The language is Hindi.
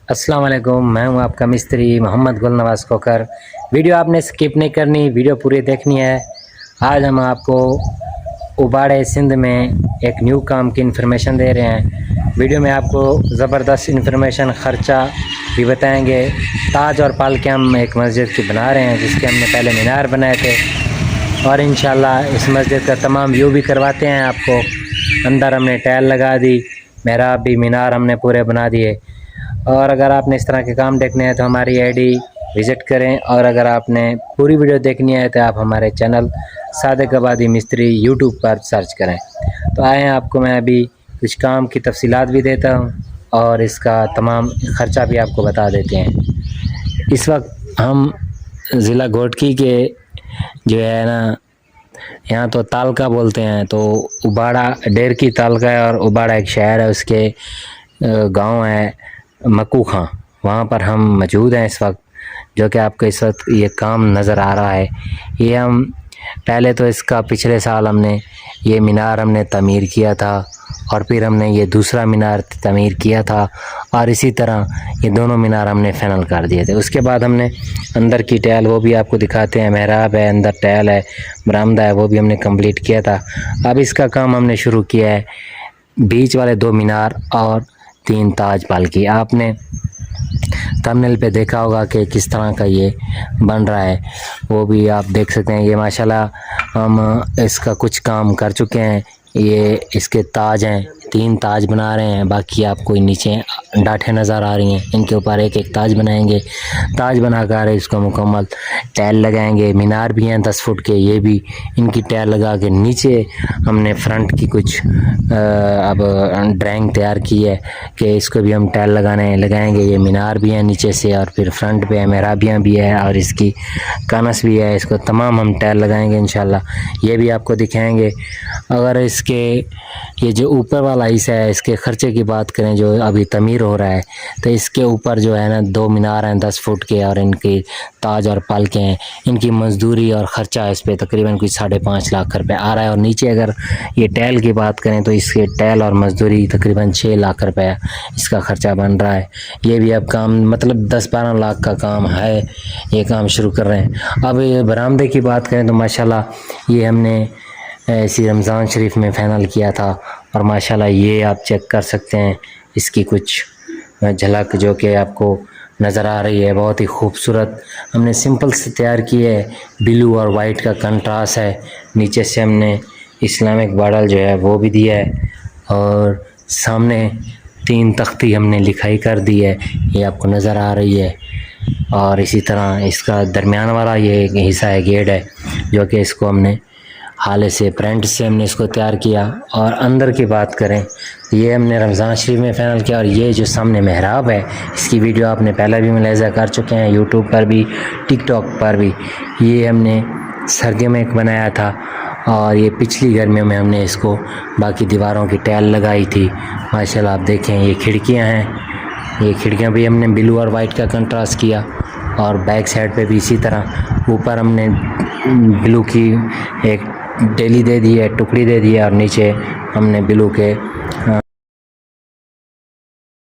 अस्सलाम वालेकुम, मैं हूं आपका मिस्त्री मोहम्मद गुल नवाज कोकर। वीडियो आपने स्किप नहीं करनी, वीडियो पूरी देखनी है। आज हम आपको उबाड़े सिंध में एक न्यू काम की इन्फॉर्मेशन दे रहे हैं। वीडियो में आपको ज़बरदस्त इन्फॉर्मेशन, ख़र्चा भी बताएंगे। ताज और पालके हम एक मस्जिद की बना रहे हैं, जिसके हमने पहले मीनार बनाए थे, और इंशाल्लाह इस मस्जिद का तमाम व्यू भी करवाते हैं आपको। अंदर हमने टाइल लगा दी, मेहराब भी, मीनार हमने पूरे बना दिए। और अगर आपने इस तरह के काम देखने हैं तो हमारी आईडी विज़िट करें, और अगर आपने पूरी वीडियो देखनी है तो आप हमारे चैनल सादिक आबादी मिस्त्री यूट्यूब पर सर्च करें। तो आए, आपको मैं अभी कुछ काम की तफसीलात भी देता हूं और इसका तमाम ख़र्चा भी आपको बता देते हैं। इस वक्त हम ज़िला घोटकी के जो है ना, यहाँ तो तालका बोलते हैं, तो उबाड़ा डेरकी तालका है और उबाड़ा एक शहर है, उसके गांव है मक्कू खां, वहाँ पर हम मौजूद हैं इस वक्त। जो कि आपको इस वक्त ये काम नज़र आ रहा है, ये हम पहले तो इसका पिछले साल हमने ये मीनार हमने तमीर किया था, और फिर हमने ये दूसरा मीनार तमीर किया था, और इसी तरह ये दोनों मीनार हमने फाइनल कर दिए थे। उसके बाद हमने अंदर की टाइल, वो भी आपको दिखाते हैं, मेहराब है, अंदर टाइल है, बरामदा है, वो भी हमने कंप्लीट किया था। अब इसका काम हमने शुरू किया है, बीच वाले 2 मीनार और 3 ताज पालकी। आपने थंबनेल पे देखा होगा कि किस तरह का ये बन रहा है, वो भी आप देख सकते हैं। ये माशाल्लाह हम इसका कुछ काम कर चुके हैं। ये इसके ताज हैं, 3 ताज बना रहे हैं, बाकी आपको नीचे डाठें नज़र आ रही हैं, इनके ऊपर एक एक ताज बनाएंगे। ताज बनाकर इसको मुकम्मल टाइल लगाएंगे। मीनार भी हैं 10 फुट के, ये भी इनकी टाइल लगा के नीचे हमने फ्रंट की कुछ अब ड्राइंग तैयार की है कि इसको भी हम टाइल लगाएंगे। ये मीनार भी है नीचे से, और फिर फ्रंट पे मेहराबियाँ भी है, और इसकी कानस भी है, इसको तमाम हम टाइल लगाएंगे इंशाल्लाह। ये भी आपको दिखाएंगे। अगर इसके ये जो ऊपर वाला हिस्सा है, इसके ख़र्चे की बात करें जो अभी तमीर हो रहा है, तो इसके ऊपर जो है ना 2 मीनार हैं 10 फुट के, और इनके ताज और पालके हैं। इनकी मजदूरी और ख़र्चा इस पर तकरीबन कुछ 5.5 लाख रुपए आ रहा है। और नीचे अगर ये टाइल की बात करें तो इसके टाइल और मजदूरी तकरीबन 6 लाख रुपए इसका ख़र्चा बन रहा है। ये भी अब काम मतलब 10-12 लाख का काम है, ये काम शुरू कर रहे हैं। अब ये बरामदे की बात करें तो माशाल्लाह ये हमने इसी रमज़ान शरीफ में फ़ाइनल किया था, और माशाल्लाह ये आप चेक कर सकते हैं इसकी कुछ झलक जो कि आपको नज़र आ रही है। बहुत ही खूबसूरत हमने सिंपल से तैयार की है, ब्लू और वाइट का कंट्रास्ट है। नीचे से हमने इस्लामिक बॉर्डर जो है वो भी दिया है, और सामने 3 तख्ती हमने लिखाई कर दी है, ये आपको नज़र आ रही है। और इसी तरह इसका दरमियान वाला ये एक हिस्सा है, गेट है, जो कि इसको हमने हाले से प्रिंट से हमने इसको तैयार किया। और अंदर की बात करें तो ये हमने रमज़ान शरीफ में फ़ाइनल किया। और ये जो सामने मेहराब है, इसकी वीडियो आपने पहले भी मुलाहिज़ा कर चुके हैं, यूट्यूब पर भी, टिकटॉक पर भी। ये हमने सर्दियों में एक बनाया था, और ये पिछली गर्मियों में हमने इसको बाकी दीवारों की टाइल लगाई थी। माशाल्लाह आप देखें, ये खिड़कियाँ हैं, ये खिड़कियाँ भी हमने ब्लू और वाइट का कंट्रास्ट किया, और बैक साइड पे भी इसी तरह। ऊपर हमने ब्लू की एक डेली दे दी है, टुकड़ी दे दी है, और नीचे हमने ब्लू के